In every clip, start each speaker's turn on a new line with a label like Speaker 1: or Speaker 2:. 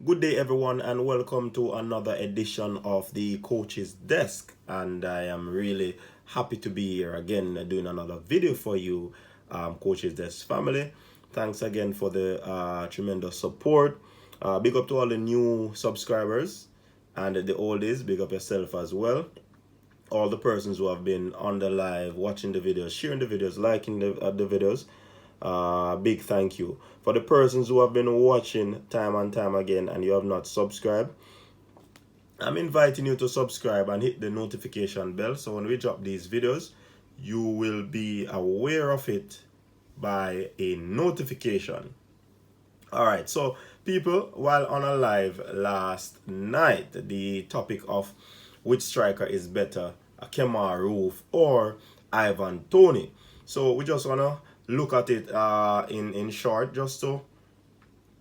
Speaker 1: Good day, everyone, and welcome to another edition of the Coach's Desk. And I am really happy to be here again doing another video for you, Coach's Desk family. Thanks again for the tremendous support. Big up to all the new subscribers and the oldies. Big up yourself as well. All the persons who have been on the live, watching the videos, sharing the videos, liking the videos. Big thank you. For the persons who have been watching time and time again and you have not subscribed, I'm inviting you to subscribe and hit the notification bell so when we drop these videos, you will be aware of it by a notification. Alright, so people, while on a live last night, the topic of which striker is better, Kemar, Roofe or Ivan Toney. So we just want to look at it in short, just to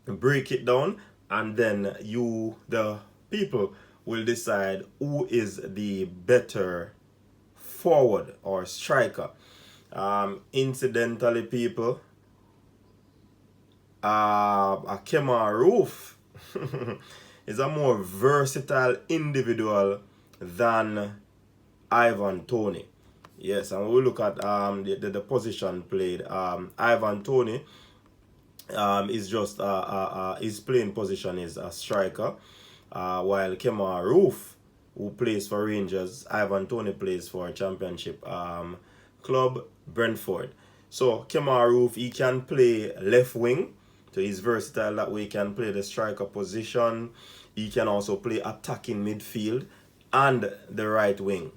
Speaker 1: break it down, and then you, the people, will decide who is the better forward or striker. Incidentally, people, Kemar Roofe is a more versatile individual than Ivan Toney. Yes, and we look at the position played. Ivan Toney is just his playing position is a striker, while Kemar Roofe, who plays for Rangers, Ivan Toney plays for a championship club, Brentford. So Kemar Roofe, he can play left wing, so he's versatile that way. He can play the striker position. He can also play attacking midfield and the right wing.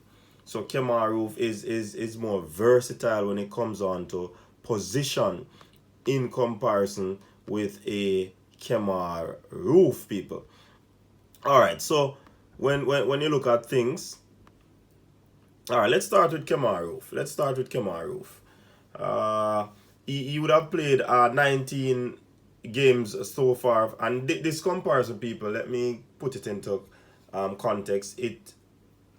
Speaker 1: So Kemar Roofe is more versatile when it comes on to position in comparison with a Kemar Roofe, people. Alright, so when you look at things, alright, let's start with Kemar Roofe. He would have played 19 games so far, and this comparison, people, let me put it into context. It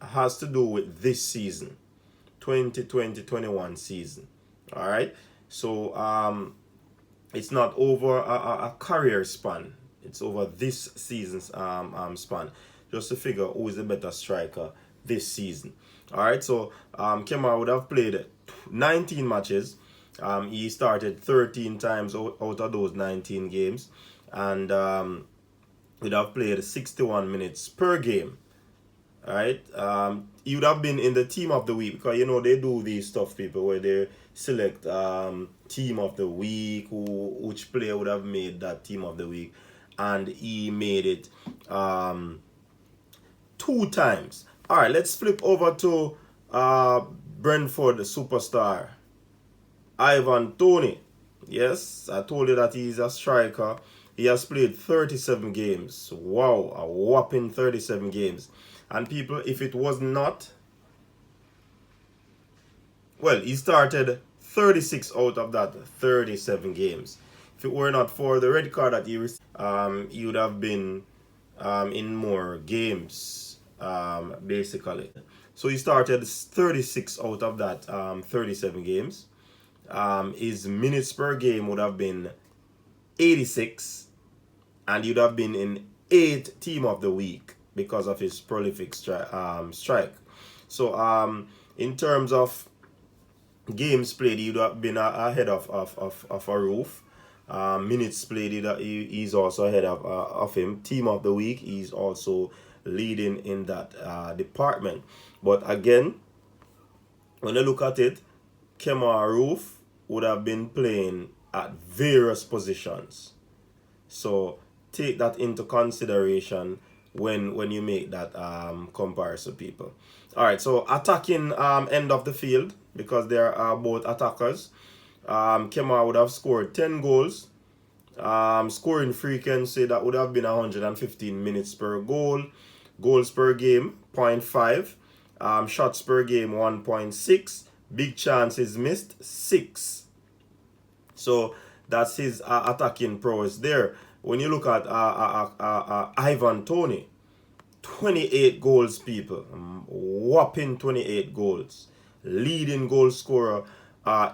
Speaker 1: has to do with this season, 2020-21 season. All right, so it's not over a career span, it's over this season's span, just to figure who is the better striker this season. All right, so Kemar would have played 19 matches. He started 13 times out of those 19 games, and would have played 61 minutes per game. Alright, he would have been in the team of the week, because you know they do these stuff, people, where they select team of the week, which player would have made that team of the week, and he made it 2 times. Alright, let's flip over to Brentford superstar Ivan Toney. Yes, I told you that he's a striker. He has played 37 games. Wow, a whopping 37 games. And people, if it was not, well, he started 36 out of that 37 games. If it were not for the red card that he received, he would have been in more games, basically. So he started 36 out of that 37 games. His minutes per game would have been 86, and he would have been in 8 team of the week because of his prolific strike. So in terms of games played, he would have been ahead of a Roofe. Minutes played, he's also ahead of him. Team of the week, he's also leading in that department. But again, when you look at it, Kemar Roofe would have been playing at various positions. So take that into consideration when you make that comparison, people. Alright, so attacking end of the field, because there are both attackers. Kemar would have scored 10 goals. Scoring frequency, that would have been 115 minutes per goal. Goals per game, 0.5. Shots per game, 1.6. Big chances missed, 6. So that's his attacking prowess there. When you look at Ivan Toney, 28 goals, people. Whopping 28 goals. Leading goal scorer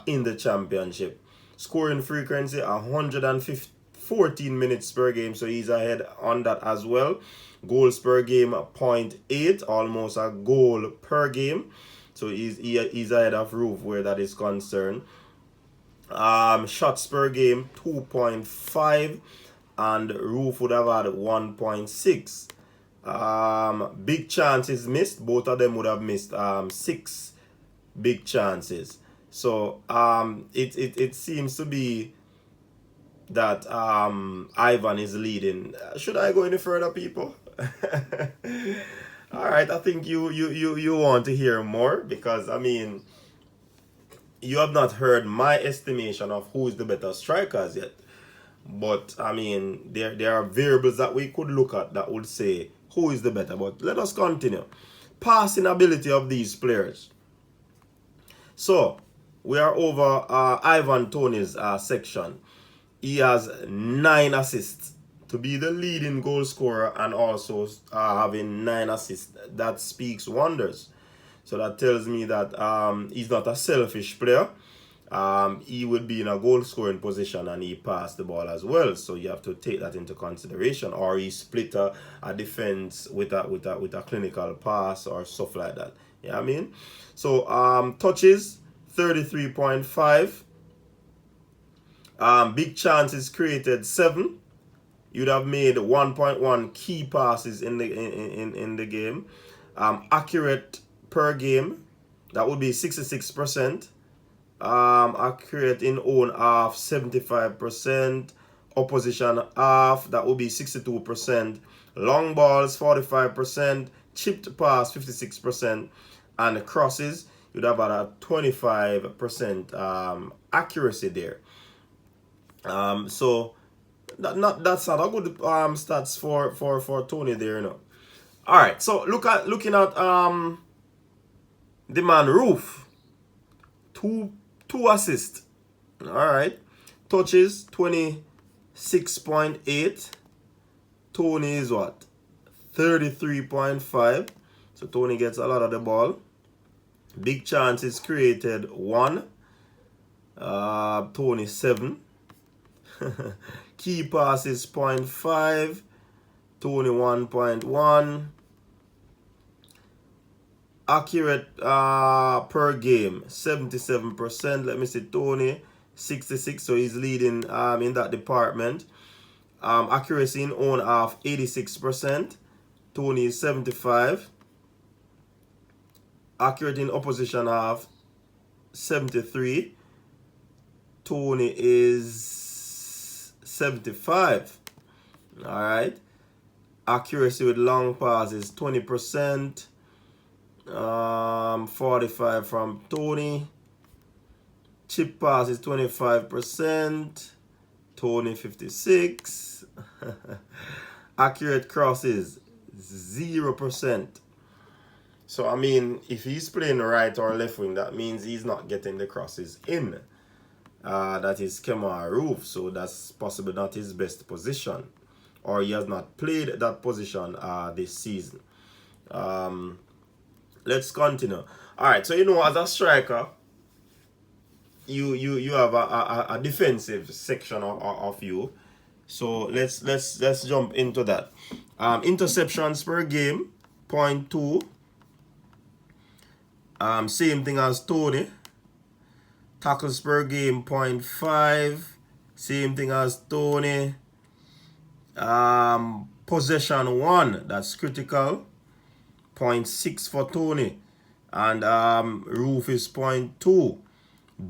Speaker 1: in the championship. Scoring frequency, 105 14 minutes per game, so he's ahead on that as well. Goals per game 0.8, almost a goal per game. So he's ahead of Roofe where that is concerned. Shots per game 2.5, and Roofe would have had 1.6. Big chances missed. Both of them would have missed 6 big chances. So it seems to be that Ivan is leading. Should I go any further, people? All right, I think you want to hear more, because I mean, you have not heard my estimation of who is the better strikers yet. But I mean, there are variables that we could look at that would say who is the better. But let us continue. Passing ability of these players. So we are over Ivan Toney's section. He has 9 assists to be the leading goal scorer, and also having 9 assists. That speaks wonders. So that tells me that he's not a selfish player. He would be in a goal scoring position and he passed the ball as well. So you have to take that into consideration. Or he split a defense with a clinical pass or stuff like that. You know what I mean? So touches 33.5. Big chances created 7. You'd have made 1.1 key passes in the game. Accurate per game, that would be 66%. Accurate in own half 75%. Opposition half, that would be 62%. Long balls 45%. Chipped pass 56%. And crosses, you'd have about a 25% accuracy there. So that's not a good stats for Toney there, you know. All right, so looking at the man Roofe, two assists. All right, touches 26.8. Toney is what, 33.5. So Toney gets a lot of the ball. Big chances created 1. Toney 7. Key passes 0.5. Toney 1.1. Accurate per game 77%. Let me see, Toney 66, so he's leading in that department. Accuracy in own half 86%. Toney is 75. Accurate in opposition half 73. Toney is 75. All right. Accuracy with long passes 20%. 45 from Toney. Chip pass is 25%. Toney 56. Accurate crosses 0%. So I mean, if he's playing right or left wing, that means he's not getting the crosses in. That is Kemar Roofe, so that's possibly not his best position, or he has not played that position this season. Let's continue. All right, so you know, as a striker, you have a defensive section of you. So let's jump into that. Interceptions per game 0.2. Same thing as Toney. Tackles per game 0.5. Same thing as Toney. Possession 1, that's critical. 0.6 for Toney. And Roofe is 0.2.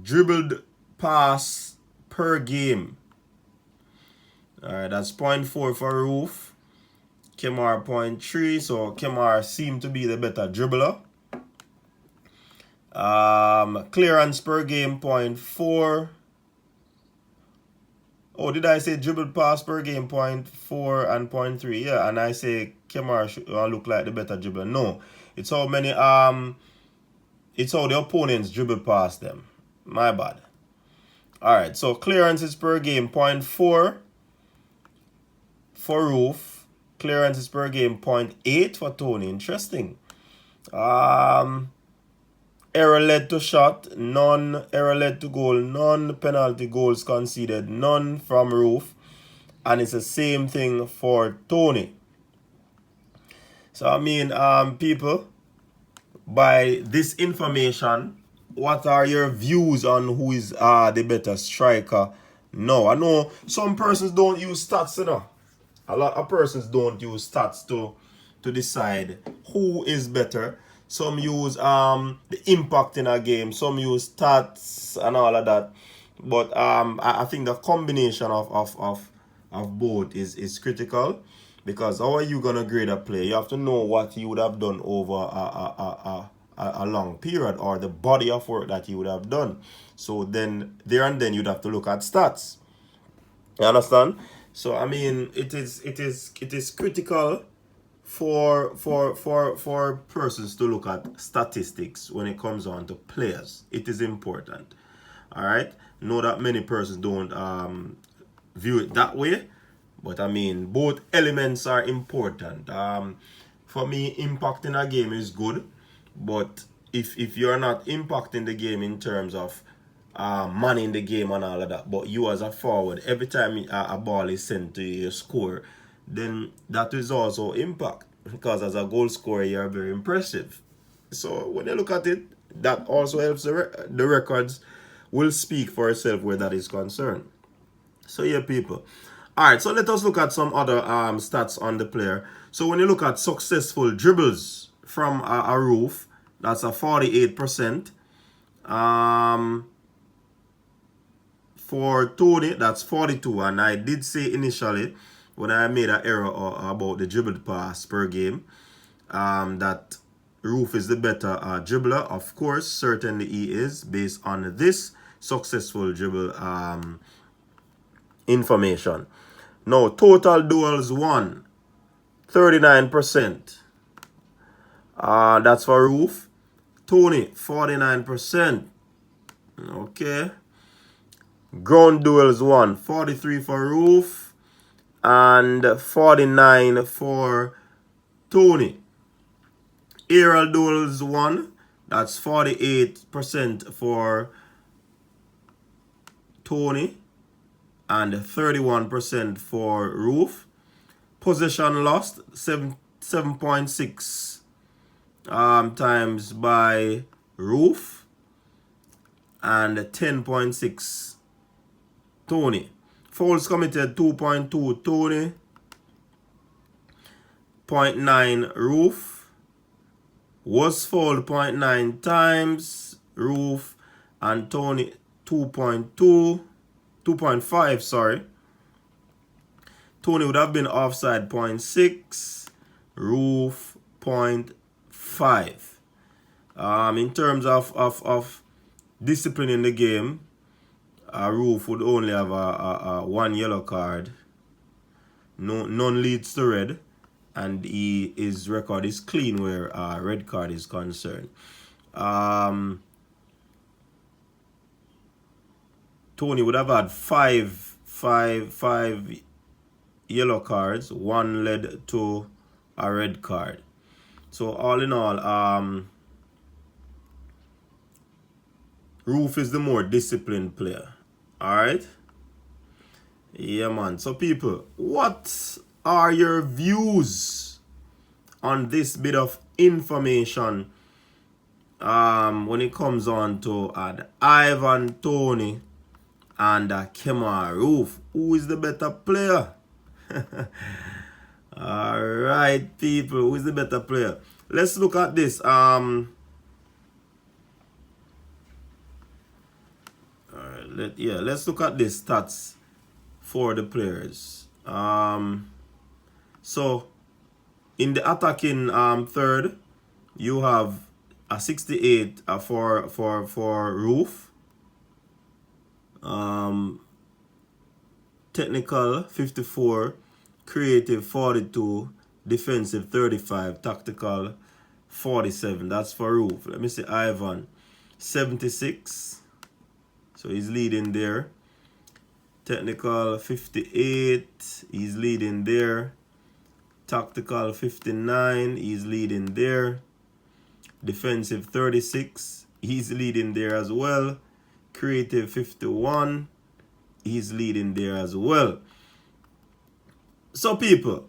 Speaker 1: Dribbled pass per game. Alright, that's 0.4 for Roofe. Kemar 0.3. So Kemar seemed to be the better dribbler. Clearance per game 0.4. Oh, did I say dribbled pass per game 0.4 and 0.3? Yeah, and I say Kemar should look like the better dribbler. No, it's how many it's how the opponents dribble past them. My bad. Alright, so clearances per game 0.4 for Roofe. Clearances per game 0.8 for Toney. Interesting. Error led to shot, none. Error led to goal, none. Penalty goals conceded, none from Roofe. And it's the same thing for Toney. So I mean, people, by this information, what are your views on who is the better striker? No, I know some persons don't use stats, you know. A lot of persons don't use stats to decide who is better. Some use the impact in a game. Some use stats and all of that. But I think the combination of both is critical, because how are you gonna grade a player? You have to know what you would have done over a long period, or the body of work that you would have done. So then there and then you'd have to look at stats. You understand? So I mean, it is critical for persons to look at statistics when it comes on to players. It is important. All right. Know that many persons don't view it that way, but I mean, both elements are important. For me, impacting a game is good, but if you're not impacting the game in terms of money in the game and all of that, but you as a forward, every time a ball is sent to you, you score, then that is also impact, because as a goal scorer, you're very impressive. So when you look at it, that also helps the records will speak for itself where that is concerned. So yeah, people. All right, so let us look at some other stats on the player. So when you look at successful dribbles from a Roofe, that's a 48%. For Toney, that's 42. And I did say initially, when I made an error about the dribbled pass per game, that Roofe is the better dribbler. Of course, certainly he is, based on this successful dribble information. Now, total duels won, 39%. That's for Roofe. Toney, 49%. Okay. Ground duels won, 43 for Roofe and 49 for Toney. Aerial duels won, that's 48% for Toney and 31% for Roofe. Possession lost, 7.6 times by Roofe and 10.6 Toney. Fouls committed, 2.2 Toney, 0.9 Roofe. Was fouled 0.9 times Roofe, and Toney 2.5, sorry. Toney would have been offside 0.6, Roofe 0.5. In terms of discipline in the game, Roofe would only have a one yellow card. None leads to red, and his record is clean where red card is concerned. Toney would have had five yellow cards. One led to a red card. So all in all, Roofe is the more disciplined player. Alright? Yeah, man. So people, what are your views on this bit of information when it comes on to Ivan Toney and Kemar Roofe? Who is the better player? Alright, people, who is the better player? Let's look at this. Let's look at this stats for the players. So in the attacking third, you have a 68 for Roofe. Technical 54, creative 42, defensive 35, tactical 47. That's for Roofe. Let me see Ivan, 76. So he's leading there. Technical 58, he's leading there. Tactical 59, he's leading there. Defensive 36, he's leading there as well. Creative 51, he's leading there as well. So people,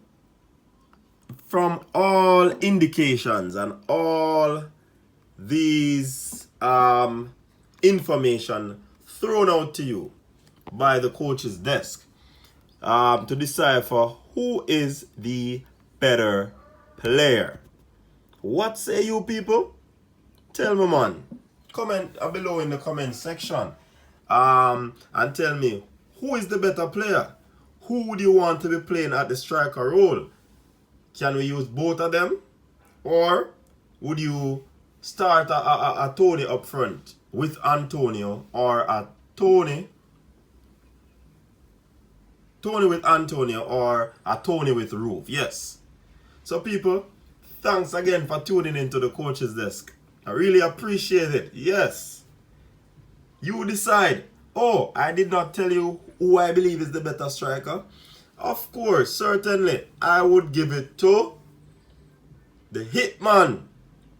Speaker 1: from all indications and all these information thrown out to you by the coach's desk, to decipher who is the better player. What say you people? Tell me, man. Comment below in the comment section. And tell me, who is the better player? Who would you want to be playing at the striker role? Can we use both of them? Or would you start a Toney up front with Antonio, or a Toney with Antonio, or a Toney with Roofe? Yes. So people, thanks again for tuning into the coach's desk. I really appreciate it. Yes. You decide. Oh, I did not tell you who I believe is the better striker. Of course, certainly, I would give it to the hitman,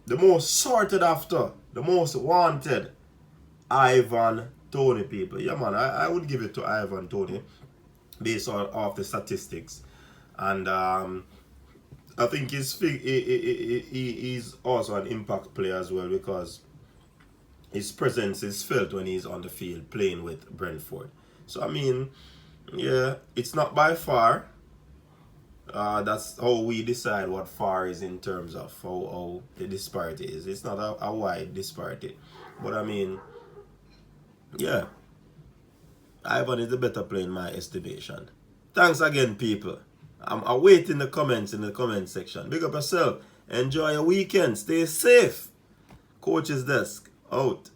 Speaker 1: the most sorted after, the most wanted, Ivan Toney, people. Yeah, man, I would give it to Ivan Toney based on off the statistics. And I think he's also an impact player as well, because his presence is felt when he's on the field playing with Brentford. So I mean, yeah, it's not by far. That's how we decide what far is in terms of how the disparity is. It's not a wide disparity. But I mean, yeah, Ivan is the better player in my estimation. Thanks again, people. I'm awaiting the comments in the comment section. Big up yourself. Enjoy your weekend. Stay safe. Coach's desk out.